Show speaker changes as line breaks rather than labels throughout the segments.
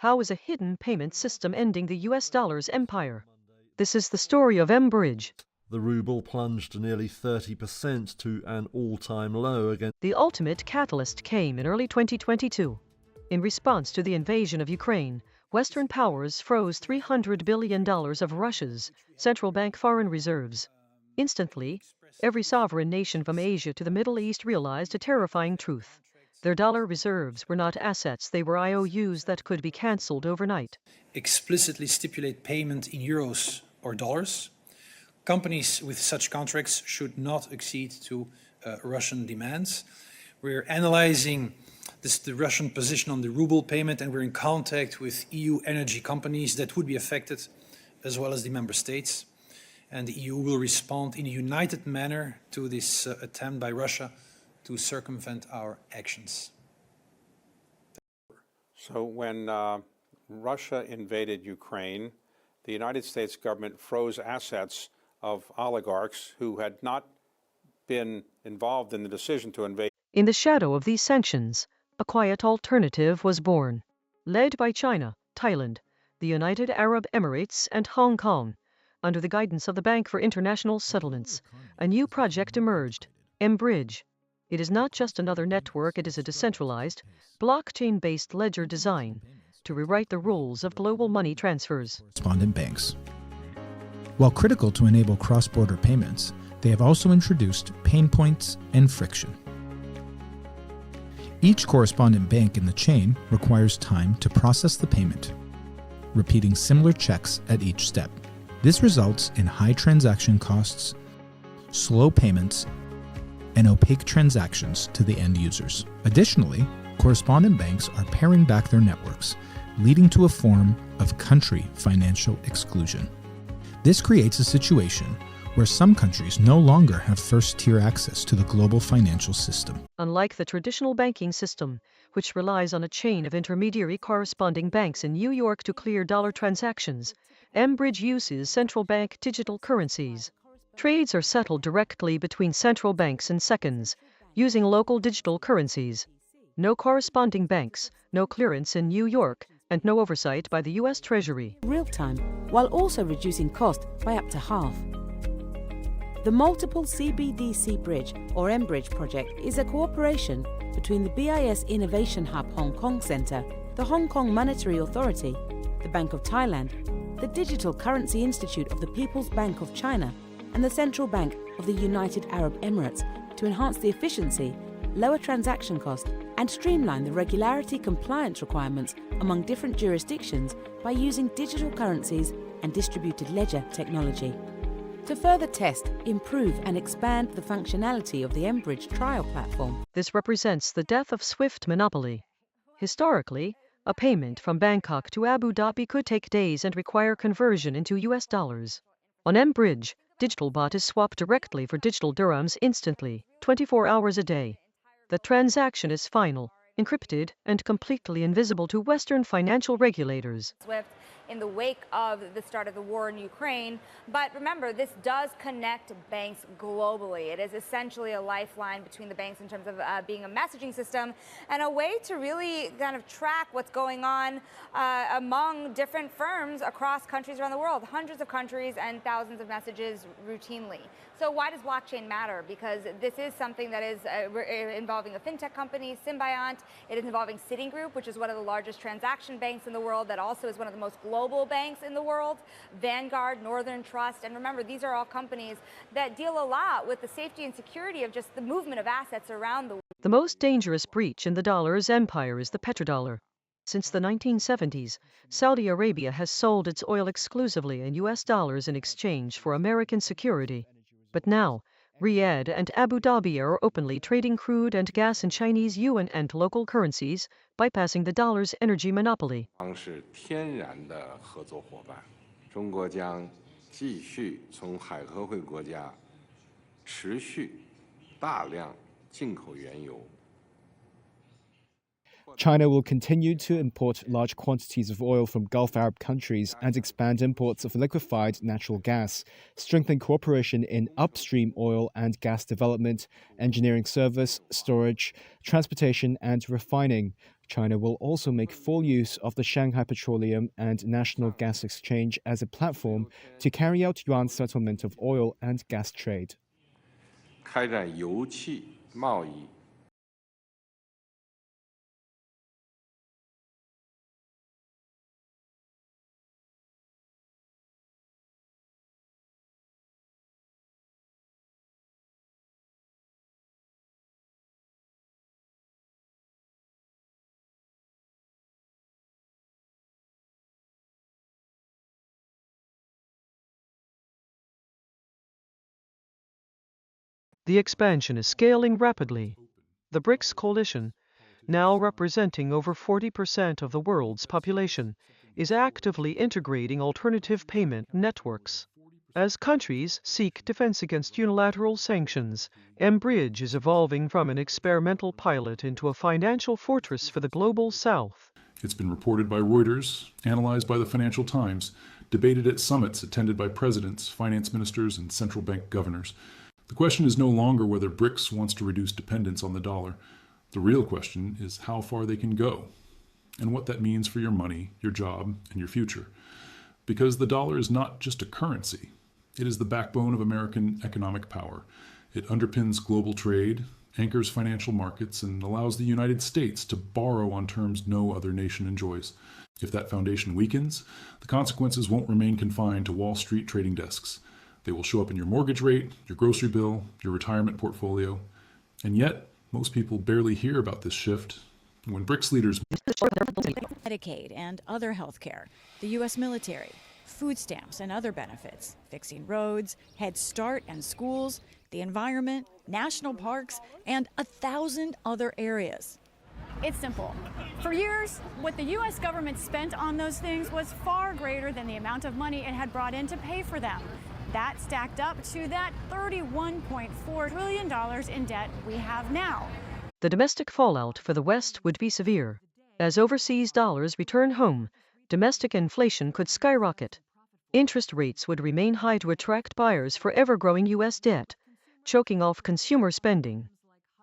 How is a hidden payment system ending the US dollar's empire? This is the story of mBridge.
The ruble plunged nearly 30% to an all-time low again.
The ultimate catalyst came in early 2022. In response to the invasion of Ukraine, Western powers froze $300 billion of Russia's central bank foreign reserves. Instantly, every sovereign nation from Asia to the Middle East realized a terrifying truth. Their dollar reserves were not assets, they were IOUs that could be cancelled overnight.
Explicitly stipulate payment in euros or dollars. Companies with such contracts should not accede to Russian demands. We're analyzing the Russian position on the ruble payment, and we're in contact with EU energy companies that would be affected, as well as the member states. And the EU will respond in a united manner to this attempt by Russia to circumvent our actions.
So when Russia invaded Ukraine, the United States government froze assets of oligarchs who had not been involved in the decision to invade.
In the shadow of these sanctions, a quiet alternative was born. Led by China, Thailand, the United Arab Emirates, and Hong Kong, under the guidance of the Bank for International Settlements, a new project emerged, mBridge. It is not just another network, it is a decentralized, blockchain-based ledger design to rewrite the rules of global money transfers.
Correspondent banks. While critical to enable cross-border payments, they have also introduced pain points and friction. Each correspondent bank in the chain requires time to process the payment, repeating similar checks at each step. This results in high transaction costs, slow payments, and opaque transactions to the end users. Additionally, correspondent banks are paring back their networks, leading to a form of country financial exclusion. This creates a situation where some countries no longer have first-tier access to the global financial system.
Unlike the traditional banking system, which relies on a chain of intermediary corresponding banks in New York to clear dollar transactions, mBridge uses central bank digital currencies. Trades are settled directly between central banks in seconds, using local digital currencies. No corresponding banks, no clearance in New York, and no oversight by the U.S. Treasury.
Real time, while also reducing cost by up to half. The Multiple CBDC Bridge, or mBridge project, is a cooperation between the BIS Innovation Hub Hong Kong Centre, the Hong Kong Monetary Authority, the Bank of Thailand, the Digital Currency Institute of the People's Bank of China, and the Central Bank of the United Arab Emirates to enhance the efficiency, lower transaction cost, and streamline the regularity compliance requirements among different jurisdictions by using digital currencies and distributed ledger technology. To further test, improve, and expand the functionality of the mBridge trial platform.
This represents the death of SWIFT monopoly. Historically, a payment from Bangkok to Abu Dhabi could take days and require conversion into US dollars. On mBridge, digital baht is swapped directly for digital dirhams instantly, 24 hours a day. The transaction is final, encrypted, and completely invisible to Western financial regulators.
SWIFT in the wake of the start of the war in Ukraine. But remember, this does connect banks globally. It is essentially a lifeline between the banks in terms of being a messaging system and a way to really kind of track what's going on among different firms across countries around the world, hundreds of countries and thousands of messages routinely. So why does blockchain matter? Because this is something that is involving a fintech company, Symbiont. It is involving Citigroup, which is one of the largest transaction banks in the world, that also is one of the most global banks in the world, Vanguard, Northern Trust. And remember, these are all companies that deal a lot with the safety and security of just the movement of assets around the world.
The most dangerous breach in the dollar's empire is the petrodollar. Since the 1970s, Saudi Arabia has sold its oil exclusively in US dollars in exchange for American security. But now, Riyadh and Abu Dhabi are openly trading crude and gas in Chinese yuan and local currencies, bypassing the dollar's energy monopoly.
是天然的合作伙伴，中国将继续从海合会国家持续大量进口原油。
China will continue to import large quantities of oil from Gulf Arab countries and expand imports of liquefied natural gas, strengthen cooperation in upstream oil and gas development, engineering service, storage, transportation, and refining. China will also make full use of the Shanghai Petroleum and National Gas Exchange as a platform to carry out yuan settlement of oil and gas trade.
开展油气贸易。
The expansion is scaling rapidly. The BRICS coalition, now representing over 40% of the world's population, is actively integrating alternative payment networks. As countries seek defense against unilateral sanctions, mBridge is evolving from an experimental pilot into a financial fortress for the global south.
It's been reported by Reuters, analyzed by the Financial Times, debated at summits attended by presidents, finance ministers, and central bank governors. The question is no longer whether BRICS wants to reduce dependence on the dollar. The real question is how far they can go, and what that means for your money, your job, and your future. Because the dollar is not just a currency. It is the backbone of American economic power. It underpins global trade, anchors financial markets, and allows the United States to borrow on terms no other nation enjoys. If that foundation weakens, the consequences won't remain confined to Wall Street trading desks. They will show up in your mortgage rate, your grocery bill, your retirement portfolio. And yet, most people barely hear about this shift. When BRICS leaders
Medicaid and other health care, the U.S. military, food stamps and other benefits, fixing roads, Head Start and schools, the environment, national parks, and 1,000 other areas.
It's simple. For years, what the U.S. government spent on those things was far greater than the amount of money it had brought in to pay for them. That stacked up to that $31.4 trillion in debt we have now.
The domestic fallout for the West would be severe. As overseas dollars return home, domestic inflation could skyrocket. Interest rates would remain high to attract buyers for ever-growing U.S. debt, choking off consumer spending.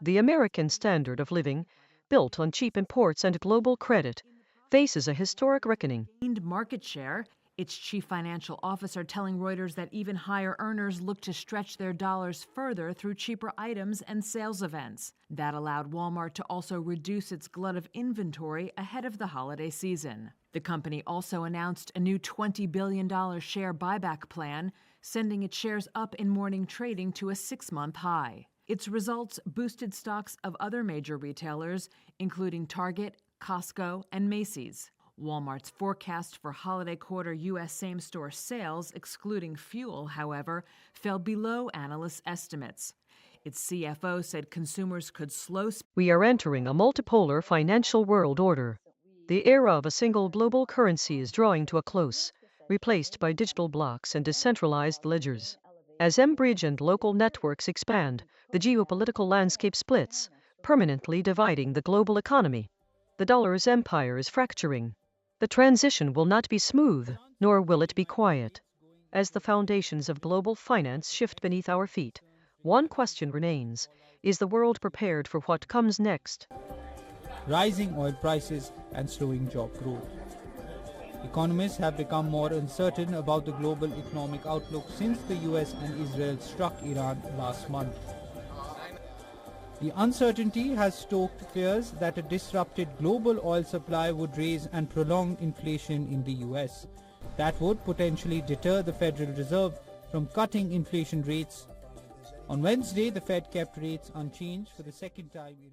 The American standard of living, built on cheap imports and global credit, faces a historic reckoning.
Market share, its chief financial officer telling Reuters that even higher earners look to stretch their dollars further through cheaper items and sales events. That allowed Walmart to also reduce its glut of inventory ahead of the holiday season. The company also announced a new $20 billion share buyback plan, sending its shares up in morning trading to a 6-month high. Its results boosted stocks of other major retailers, including Target, Costco, and Macy's. Walmart's forecast for holiday quarter U.S. same-store sales, excluding fuel, however, fell below analysts' estimates. Its CFO said consumers could slow.
We are entering a multipolar financial world order. The era of a single global currency is drawing to a close, replaced by digital blocks and decentralized ledgers. As mBridge and local networks expand, the geopolitical landscape splits, permanently dividing the global economy. The dollar's empire is fracturing. The transition will not be smooth, nor will it be quiet. As the foundations of global finance shift beneath our feet, one question remains: is the world prepared for what comes next?
Rising oil prices and slowing job growth. Economists have become more uncertain about the global economic outlook since the US and Israel struck Iran last month. The uncertainty has stoked fears that a disrupted global oil supply would raise and prolong inflation in the US. That would potentially deter the Federal Reserve from cutting inflation rates. On Wednesday, the Fed kept rates unchanged for the second time in